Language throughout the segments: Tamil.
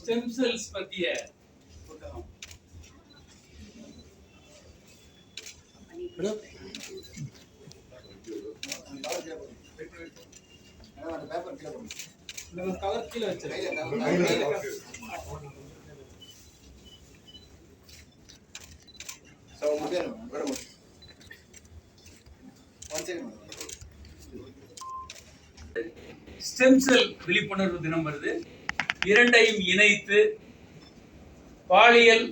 ஸ்டெம் செல்ஸ் பத்திய புத்தகம். கவர் கீழே வச்சிருக்கேன். ஸ்டெம் செல் விழிப்புணர்வு தினம் வருது. இரண்டையும் இணைத்து பாலியல்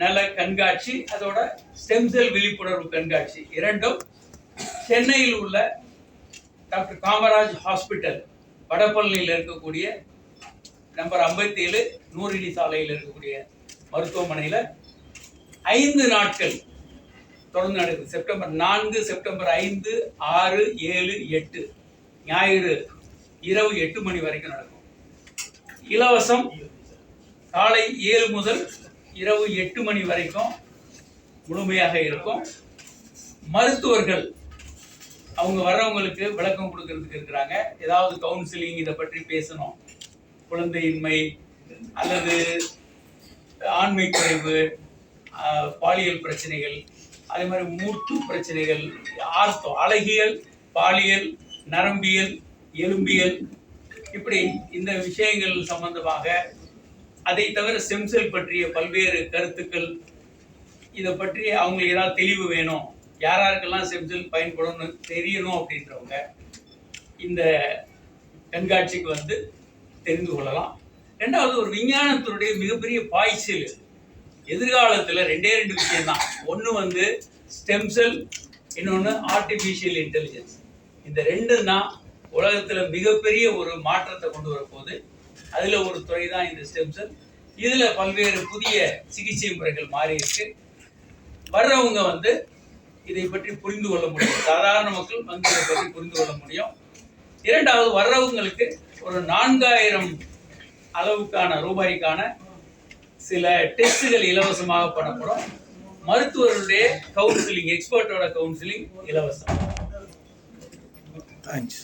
நல கண்காட்சி, அதோட ஸ்டெம் செல் விழிப்புணர்வு கண்காட்சி இரண்டும் சென்னையில் உள்ள டாக்டர் காமராஜ் ஹாஸ்பிட்டல் வடபழனியில் இருக்கக்கூடிய நம்பர் 57 நூறிலி சாலையில் இருக்கக்கூடிய மருத்துவமனையில் 5 நாட்கள் தொடர்ந்து நடக்குது. செப்டம்பர் 4, செப்டம்பர் 5, 6, 7, 8 ஞாயிறு இரவு 8 மணி வரைக்கும் நடக்கும். இலவசம். காலை 7 முதல் இரவு 8 மணி வரைக்கும் முழுமையாக இருக்கும். மருத்துவர்கள் அவங்க வர்றவங்களுக்கு விளக்கம் கொடுக்கறதுக்கு இருக்கிறாங்க. ஏதாவது கவுன்சிலிங் இதை பற்றி பேசணும், குழந்தையின்மை அல்லது ஆண்மை குறைவு, பாலியல் பிரச்சனைகள், அதே மாதிரி மூட்டு பிரச்சனைகள், ஆர்த்தோ, அழகியல், பாலியல், நரம்பியல், எலும்பியல், இப்படி இந்த விஷயங்கள் சம்பந்தமாக, அதை தவிர ஸ்டெம் செல் பற்றிய பல்வேறு கருத்துக்கள், இதை பற்றி அவங்களுக்கு ஏதாவது தெளிவு வேணும், யாராருக்கெல்லாம் ஸ்டெம் செல் பயன்படும்னு தெரியணும் அப்படின்றவங்க இந்த கண்காட்சிக்கு வந்து தெரிந்து கொள்ளலாம். ரெண்டாவது, ஒரு விஞ்ஞானத்தினுடைய மிகப்பெரிய பாய்ச்சல் எதிர்காலத்தில் 2 விஷயம்தான். ஒன்று வந்து ஸ்டெம் செல், இன்னொன்று ஆர்டிஃபிஷியல் இன்டெலிஜென்ஸ். இந்த 2 தான் உலகத்தில் மிகப்பெரிய ஒரு மாற்றத்தை கொண்டு வரப்போகுது. அதில் ஒரு துறை தான் இந்த ஸ்டெம் செல். இதில் பல்வேறு புதிய சிகிச்சை முறைகள் மாறி இருக்கு. வர்றவங்க வந்து இதை பற்றி புரிந்து கொள்ள முடியும். சாதாரண மக்கள் வந்து இதை பற்றி புரிந்து கொள்ள முடியும். இரண்டாவது, வர்றவங்களுக்கு ஒரு 4000 அளவுக்கான ரூபாய்க்கான சில டெஸ்ட்டுகள் இலவசமாக பண்ணப்படும். மருத்துவருடைய கவுன்சிலிங், எக்ஸ்பர்ட்டோட கவுன்சிலிங் இலவசம். தேங்க்ஸ்.